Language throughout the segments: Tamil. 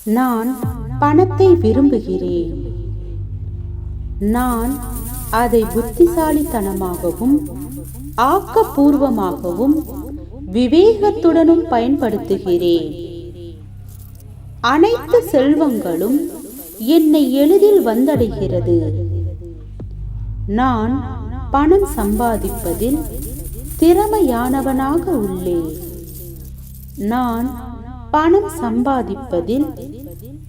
நான் பணத்தை விரும்புகிறேன். நான் அதை புத்திசாலித்தனமாகவும் ஆக்கப்பூர்வமாகவும் விவேகத்துடனும் பயன்படுத்துகிறேன். அனைத்து செல்வங்களும் என்னை எளிதில் வந்தடைகிறது. நான் பணம் சம்பாதிப்பதில் திறமையானவனாக உள்ளேன். நான் பணம் சம்பாதிப்பதில்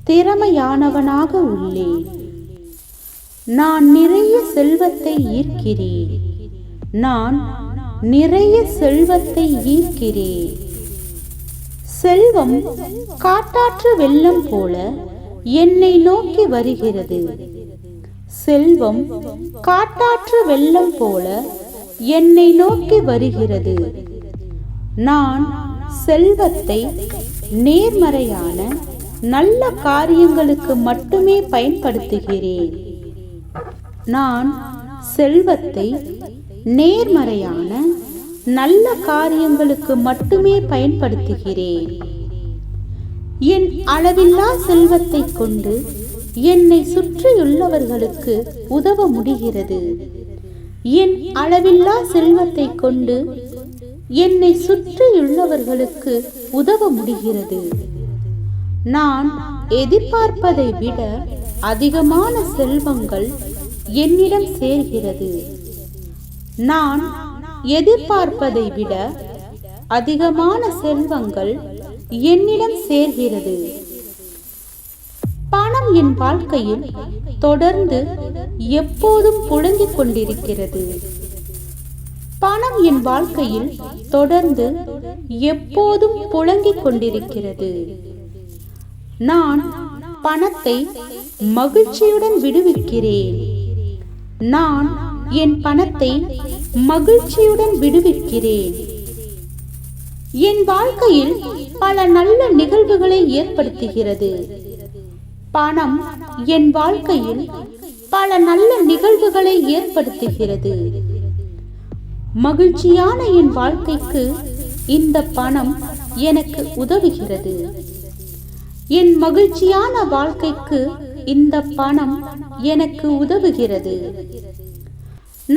திறமையானவனாக உள்ளேன். நான் நிறைய செல்வத்தை ஈர்க்கிறேன். நான் நிறைய செல்வத்தை ஈர்க்கிறேன். செல்வம் காட்டாற்று வெள்ளம் போல என்னை நோக்கி வருகிறது. செல்வம் காட்டாற்று வெள்ளம் போல என்னை நோக்கி வருகிறது. நான் செல்வத்தை நேர்மறையான நல்ல காரியங்களுக்கு மட்டுமே பயன்படுத்துகிறேன். நான் செல்வத்தை நேர்மறையான நல்ல காரியங்களுக்கு மட்டுமே பயன்படுத்துகிறேன். என் அளவில்லா செல்வத்தை கொண்டு என்னை சுற்றியுள்ளவர்களுக்கு உதவ முடிகிறது. என் அளவில்லா செல்வத்தை கொண்டு என்னை சுற்றியுள்ளவர்களுக்கு உதவ முடிகிறது. நான் எதிர்பார்ப்பதை விட அதிகமான செல்வங்கள் என்னிடம் சேர்கிறது. நான் எதிர்பார்ப்பதை விட அதிகமான செல்வங்கள் என்னிடம் சேர்கிறது. பணம் என் வாழ்க்கையில் தொடர்ந்து எப்போதும் புழங்கிக் கொண்டிருக்கிறது. பணம் என் வாழ்க்கையில் தொடர்ந்து எப்போதும் புழங்கிக் கொண்டிருக்கிறது. நான் பணத்தை மகிழ்ச்சியுடன் விடுவிக்கிறேன். நான் என் பணத்தை மகிழ்ச்சியுடன் விடுவிக்கிறேன். என் வாழ்க்கையில் பல நல்ல நிகழ்வுகளை ஏற்படுத்துகிறது. பணம் என் வாழ்க்கையில் பல நல்ல நிகழ்வுகளை ஏற்படுத்துகிறது. மகிழ்ச்சியான என் வாழ்க்கைக்கு இந்த பணம் எனக்கு உதவுகிறது. என் மகிழ்ச்சியான வாழ்க்கைக்கு இந்த பணம் எனக்கு உதவுகிறது.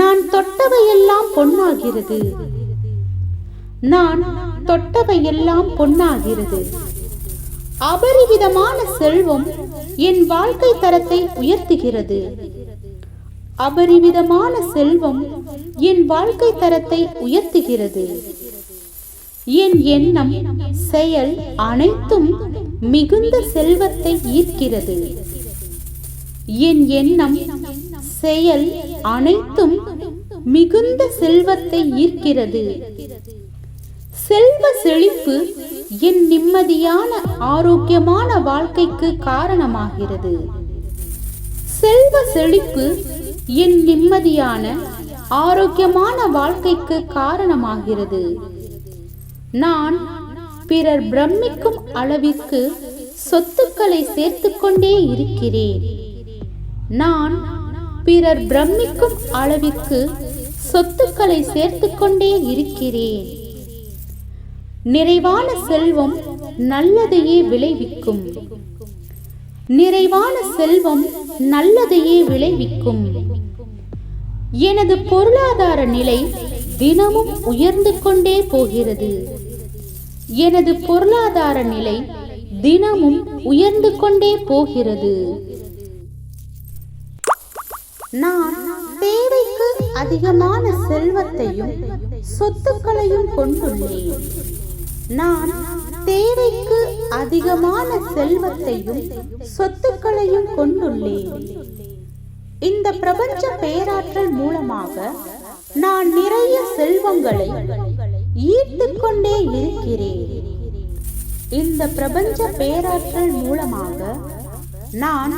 நான் தொட்டவையெல்லாம் பொன்னாகிறது. நான் தொட்டவையெல்லாம் பொன்னாகிறது. அபரிவிதமான செல்வம் என் வாழ்க்கை தரத்தை உயர்த்துகிறது. அபரிவிதமான செல்வம் என் வாழ்க்கை தரத்தை உயர்த்துகிறது. என் எண்ணம் செயல் அனைத்தும் மிகுந்த செல்வத்தை ஈர்க்கிறது. என் எண்ணம் செயல் அனைத்தும் மிகுந்த செல்வத்தை ஈர்க்கிறது. செல்வ செழிப்பு என் நிம்மதியான ஆரோக்கியமான வாழ்க்கைக்கு காரணமாகிறது. செல்வ செழிப்பு என் நிம்மதியான ஆரோக்கியமான வாழ்க்கைக்கு காரணமாகிறது. நான் பிறர் பிரமிக்கும் அளவிற்கு சொத்துக்களை சேர்த்துக் கொண்டே இருக்கிறேன். நான் பிறர் பிரமிக்கும் அளவிற்கு சொத்துக்களை சேர்த்துக் கொண்டே இருக்கிறேன். நிறைவான செல்வம் நல்லதையே விளைவிக்கும். நிறைவான செல்வம் நல்லதையே விளைவிக்கும். எனது பொருளாதார நிலை தினமும் உயர்ந்து கொண்டே போகிறது. எனது பொருளாதார நிலை தினமும் உயர்ந்து கொண்டே போகிறது. நான் தேவைக்கு அதிகமான செல்வத்தையும் சொத்துக்களையும் கொண்டுள்ளேன். நான் தேவைக்கு அதிகமான செல்வத்தையும் சொத்துக்களையும் கொண்டுள்ளேன். இந்த பிரபஞ்ச பேராற்றல் மூலமாக நான் நிறைய செல்வங்களை ஈர்த்துக் கொண்டே இருக்கிறேன். இந்த பிரபஞ்ச பேராற்றல் மூலமாக நான்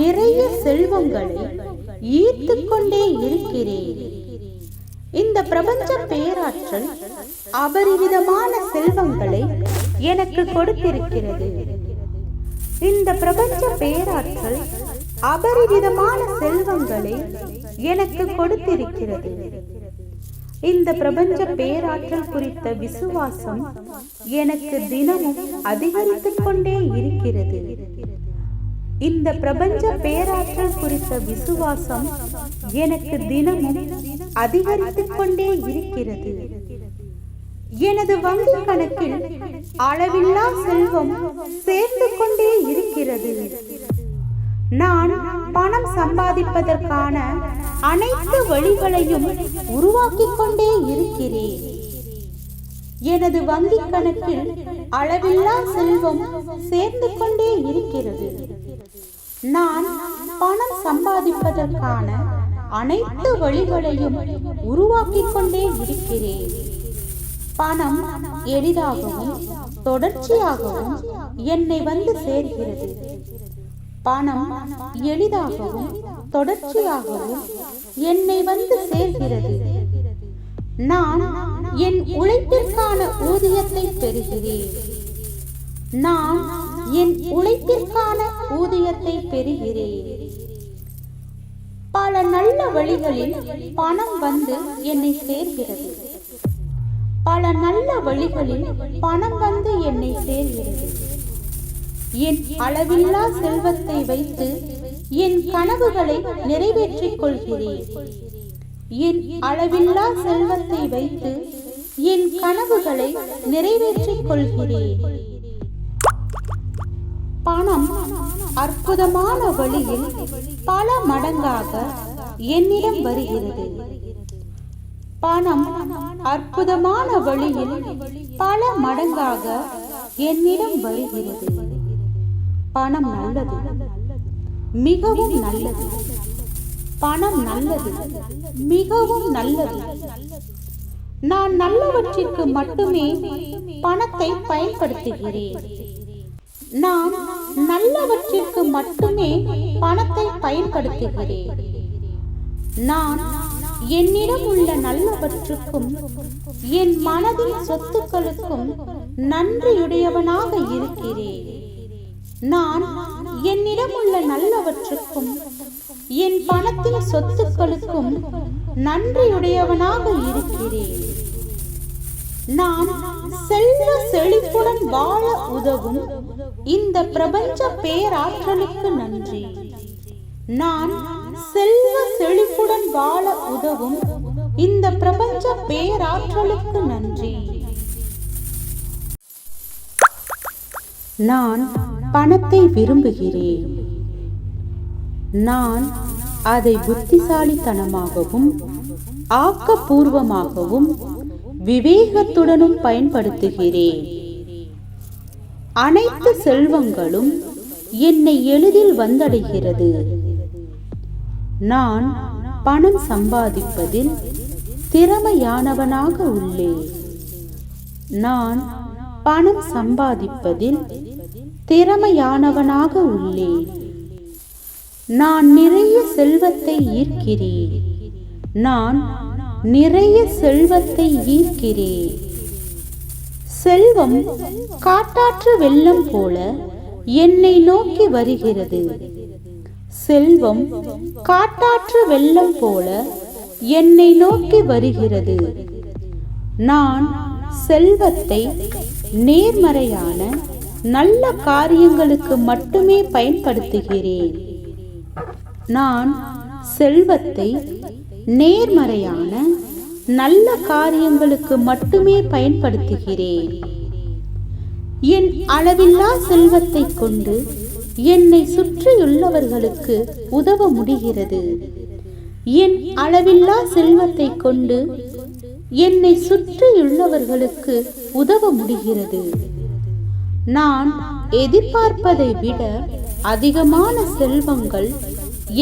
நிறைய செல்வங்களை ஈர்த்துக் கொண்டே இருக்கிறேன். இந்த பிரபஞ்ச பேராற்றல் அபரிவிதமான செல்வங்களை எனக்கு கொடுத்திருக்கிறது. இந்த பிரபஞ்ச பேராற்றல் அபரிவிதமான செல்வங்களை எனக்கு கொடுத்திருக்கிறது. இந்த பிரபஞ்ச பேராற்றல் குறித்த விசுவாசம் எனக்கு தினமும் அதிகரித்துக் கொண்டே இருக்கிறது. இந்த பிரபஞ்ச பேராற்றல் குறித்த விசுவாசம் எனக்கு தினமும் அதிகரித்துக் கொண்டே இருக்கிறது. எனது வங்கி கணக்கில் அளவில்லா செல்வம் சேர்ந்து கொண்டே இருக்கிறது. நான் பணம் சம்பாதிப்பதற்கான அனைத்து வழிகளையும் உருவாக்கிக் கொண்டே இருக்கிறேன். எனது வங்கி கணக்கில் அளவில்லா செல்வம் சேர்ந்து கொண்டே இருக்கிறது. நான் பணம் சம்பாதிப்பதற்கான அனைத்து வழிகளையும் உருவாக்கிக் கொண்டே இருக்கிறேன். பணம் எளிதாகவும் தொடர்ச்சியாகவும் என்னை வந்து சேர்கிறது. பணம் எளிதாகவும் தொடர்ச்சியாகவும் என்னை வந்து சேர்கிறது. நான் என் உழைப்பிற்கான ஊதியத்தை பெறுகிறேன். நான் என் உழைப்பிற்கான ஊதியத்தை பெறுகிறேன். பல நல்ல வழிகளில் பணம் வந்து என்னை சேர்கிறது. பல நல்ல வழிகளில் பணம் வந்து என்னை சேர்கிறது. என் அளவில்லா செல்வத்தை வைத்து என் கனவுகளை நிறைவேற்றிக் கொள்கிறேன். என் அளவில்லா செல்வத்தை வைத்து என் கனவுகளை நிறைவேற்றிக் கொள்கிறேன். பணம் அற்புதமான வழியில் பல மடங்காக என்னிடம் வருகிறது. பணம் அற்புதமான வழியில் பல மடங்காக என்னிடம் வருகிறது. பணம் நல்லது, மிகவும் நல்லது. பணம் நல்லது, மிகவும் நல்லது. நான் நல்லவற்றிற்கு மட்டுமே பணத்தை பயன்படுத்துகிறேன். நான் நல்லவற்றிற்கு மட்டுமே பணத்தை பயன்படுத்துகிறேன். நான் என்னிடம் உள்ள நல்லவற்றுக்கும் என் மனதின் சொத்துக்களுக்கும் நன்றியுடையவனாக இருக்கிறேன். நான் என்னிடம் உள்ள நல்லவற்றுக்கும் என் பணத்தின் சொத்துக்களுக்கும் நன்றியுடையவனாக இருக்கிறேன். நான் செல்வ செழிப்புடன் வாழ உதவும் இந்த பிரபஞ்ச பேராற்றலுக்கு நன்றி. நான் செல்வ செழிப்புடன் வாழ உதவும் இந்த பிரபஞ்ச பேராற்றலுக்கு நன்றி. நான் பணத்தை விரும்புகிறேன். நான் அதை புத்திசாலித்தனமாகவும் ஆக்கப்பூர்வமாகவும் விவேகத்துடனும் பயன்படுத்துகிறேன். அனைத்து செல்வங்களும் என்னை எளிதில் வந்தடைகிறது. நான் பணம் சம்பாதிப்பதில் திறமையானவனாக உள்ளேன். நான் பணம் சம்பாதிப்பதில் திறமையானவனாக உள்ளேன். நான் நிறைய செல்வத்தை ஈர்க்கிறேன். நான் நிறைய செல்வத்தை ஈர்க்கிறேன். செல்வம் காட்டாற்று வெள்ளம் போல என்னை நோக்கி வருகிறது. செல்வம் காட்டாற்று வெள்ளம் போல என்னை நோக்கி வருகிறது. நான் செல்வத்தை நேர்மறையான நல்ல காரியங்களுக்கு மட்டுமே பயன்படுத்துகிறேன். நான் செல்வத்தை நேர்மறையான நல்ல காரியங்களுக்கு மட்டுமே பயன்படுத்துகிறேன். என் அளவில்லா செல்வத்தை கொண்டு என்னை சுற்றியுள்ளவர்களுக்கு உதவ முடிகிறது. என் அளவில்லா செல்வத்தை கொண்டு என்னை சுற்றியுள்ளவர்களுக்கு உதவ முடிகிறது. நான் எதிர்பார்ப்பதை விட அதிகமான செல்வங்கள்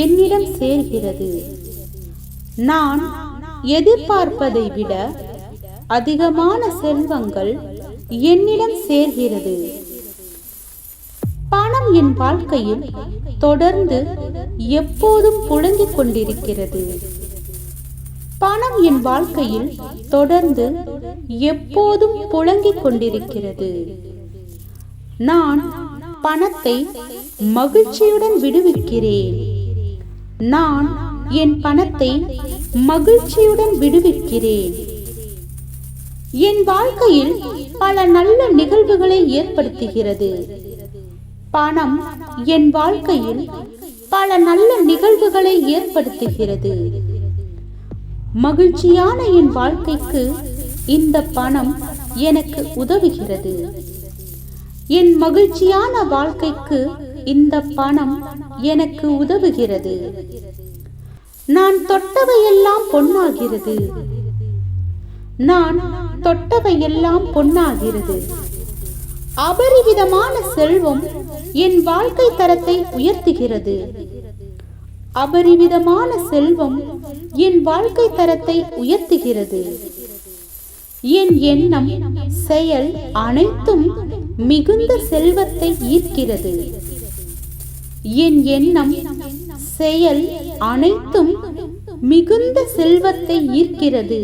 என்னிடம் சேர்கிறது. நான் எதிர்பார்ப்பதை விட அதிகமான செல்வங்கள் என்னிடம் சேர்கிறது. பணம் என் வாழ்க்கையில் தொடர்ந்து எப்போதும் புழங்கிக் கொண்டிருக்கிறது. பணம் என் வாழ்க்கையில் தொடர்ந்து எப்போதும் புழங்கிக் கொண்டிருக்கிறது. நான் பணத்தை மகிழ்ச்சியுடன் விடுவிக்கிறேன். நான் என் பணத்தை மகிழ்ச்சியுடன் விடுவிக்கிறேன். என் வாழ்க்கையில் பல நல்ல நிகழ்வுகளை ஏற்படுத்துகிறது. பணம் என் வாழ்க்கையில் பல நல்ல நிகழ்வுகளை ஏற்படுத்துகிறது. மகிழ்ச்சியான என் வாழ்க்கைக்கு இந்த பணம் எனக்கு உதவுகிறது. என் மகிழ்ச்சியான வாழ்க்கைக்கு இந்த பணம் எனக்கு உதவுகிறது. நான் தொட்டவையெல்லாம் பொன்னாகிறது. நான் தொட்டவையெல்லாம் பொன்னாகிறது. அபரிவிதமான செல்வம் என் வாழ்க்கை தரத்தை உயர்த்துகிறது. அபரிவிதமான செல்வம் என் வாழ்க்கை தரத்தை உயர்த்துகிறது. என் எண்ணம், செயல் அனைத்தும் மிகுந்த செல்வத்தை ஈர்க்கிறது. என் எண்ணம், செயல் அனைத்தும் மிகுந்த செல்வத்தை ஈர்க்கிறது.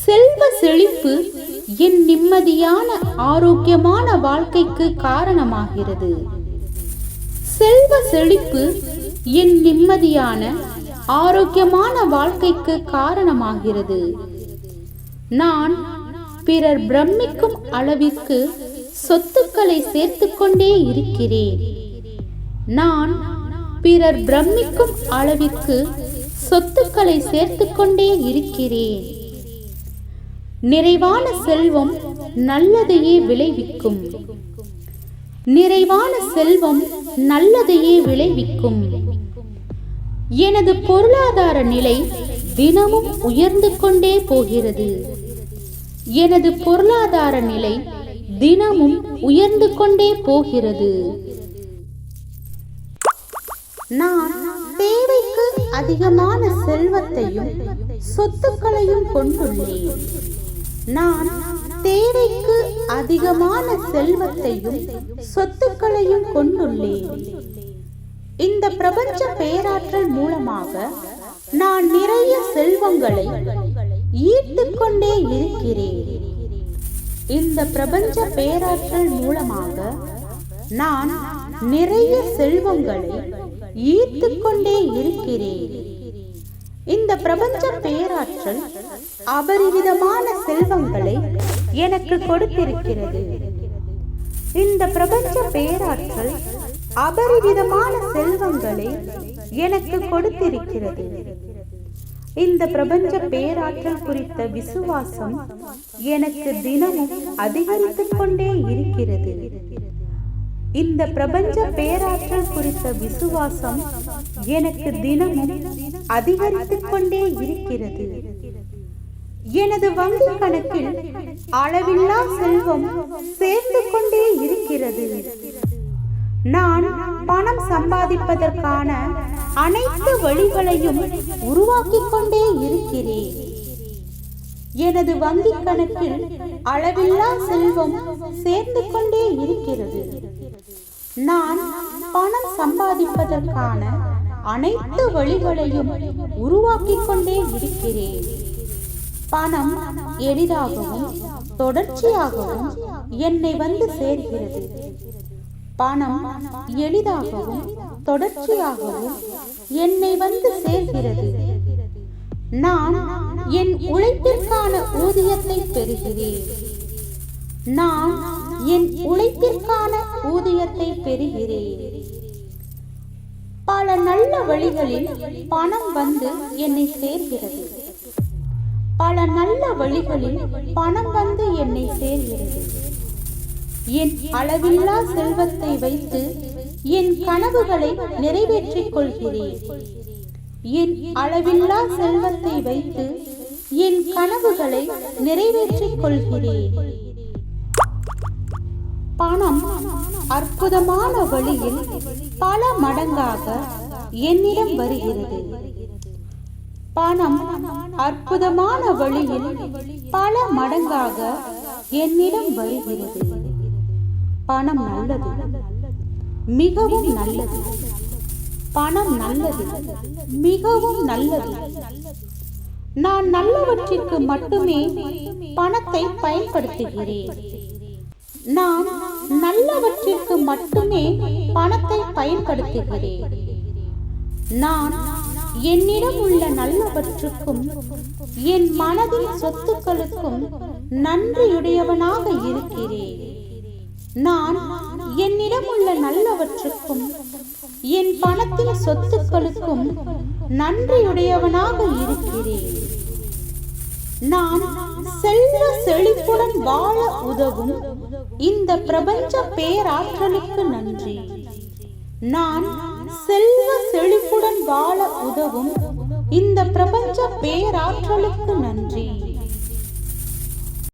செல்வ செழிப்பு என் நிம்மதியான ஆரோக்கியமான வாழ்க்கைக்கு காரணமாகிறது. செல்வ செழிப்பு என் நிம்மதியான ஆரோக்கியமான வாழ்க்கைக்கு காரணமாகிறது. நான் பிறர் பிரமிக்கும் அளவிற்கு சொத்துக்களை சேர்த்துக் கொண்டே இருக்கிறேன். நான் பிறர் பிரமிக்கும் அளவிற்கு சொத்துக்களை சேர்த்துக் கொண்டே இருக்கிறேன். நிறைவான செல்வம் நல்லதையே விளைவிக்கும். நிறைவான செல்வம் நல்லதையே விளைவிக்கும். எனது பொருளாதார நிலை தினமும் உயர்ந்து கொண்டே போகிறது. எனது பொருளாதார நிலை தினமும் உயர்ந்து கொண்டே போகிறது. நான் தேவைக்கு அதிகமான செல்வத்தையும் சொத்துக்களையும் கொண்டுள்ளேன். நான் தேவைக்கு அதிகமான செல்வத்தையும் சொத்துக்களையும் கொண்டுள்ளேன். இந்த பிரபஞ்ச பேராற்றல் மூலமாக நான் நிறைய செல்வங்களை ஈர்த்துக் கொண்டே இருக்கிறேன். இந்த பிரபஞ்ச பேராற்றல் மூலமாக நான் நிறைய செல்வங்களை ஈர்த்துக் கொண்டே இருக்கிறேன். இந்த பிரபஞ்ச பேராற்றல் அபரிவிதமான செல்வங்களை எனக்கு கொடுத்திருக்கிறது. இந்த பிரபஞ்ச பேராற்றல் அபரிவிதமான செல்வங்களை எனக்கு கொடுத்திருக்கிறது. இந்த பிரபஞ்ச பேராற்றல் குறித்த விசுவாசம் எனக்கு தினமும் அதிகரித்துக் கொண்டே இருக்கிறது. இந்த பிரபஞ்ச பேராற்றல் குறித்த விசுவாசம் எனக்கு தினமும் அதிகரித்துக் கொண்டே இருக்கிறது. எனது வங்கி கணக்கில் அளவில்லா செல்வம் சேர்ந்து கொண்டே இருக்கிறது. நான் பணம் சம்பாதிப்பதற்கான அனைத்து வழிகளையும் உருவாக்கிக் கொண்டே இருக்கிறேன். எனது வங்கி கணக்கில் அளவில்லா செல்வம் சேர்ந்து கொண்டே இருக்கிறது. நான் பணம் சம்பாதிப்பதற்கான அனைத்து வழிகளையும் உருவாக்கிக் கொண்டே இருக்கிறேன். பணம் எளிதாகவும் தொடர்ச்சியாகவும் என்னை வந்து சேர்கிறது. பணம் எளிதாகவும் தொடர்ச்சியாகவும் என்னை வந்து சேர்கிறது. நான் என் உழைப்பிற்கான ஊதியத்தை பெறுகிறேன். நான் என் உழைப்பிற்கான ஊதியத்தை பெறுகிறேன். பல நல்ல வழிகளில் பணம் வந்து என்னை சேர்கிறது. பல நல்ல வழிகளில் பணம் வந்து என்னை சேர்கிறது. என் அளவில்லா செல்வத்தை வைத்து என் கனவுகளை நிறைவேற்றிக் கொள்கிறேன். என் அளவில்லா செல்வத்தை வைத்து என் கனவுகளை நிறைவேற்றிக் கொள்கிறேன். பணம் அற்புதமான வழியில் பல மடங்காக என்னிடம் வருகிறது. பணம் அற்புதமான வழியில் பல மடங்காக என்னிடம் வருகிறது. பணம் நல்லது, மிகவும் நல்லது. பணம் நல்லது, மிகவும் நல்லது. நான் நல்லவற்றிற்கு மட்டுமே பணத்தை பயன்படுத்துகிறேன். நான் நல்லவற்றிற்கு மட்டுமே பணத்தை பயன்படுத்துகிறேன். நான் என்னிடம் உள்ள நல்லவற்றுக்கும் என் மனதின் சொத்துக்களுக்கும் நன்றியுடையவனாக இருக்கிறேன். நான் என்னிடம் உள்ள நல்லவற்றுக்கும் என் பணத்தின் சொத்துக்களுக்கும் நன்றியுடையவனாக இருக்கிறேன். நான் செல்வ செழிப்புடன் வாழ உதவும் இந்த பிரபஞ்ச பேராற்றலுக்கு நன்றி. நான் செல்வ செழிப்புடன் வாழ உதவும் இந்த பிரபஞ்ச பேராற்றலுக்கு நன்றி.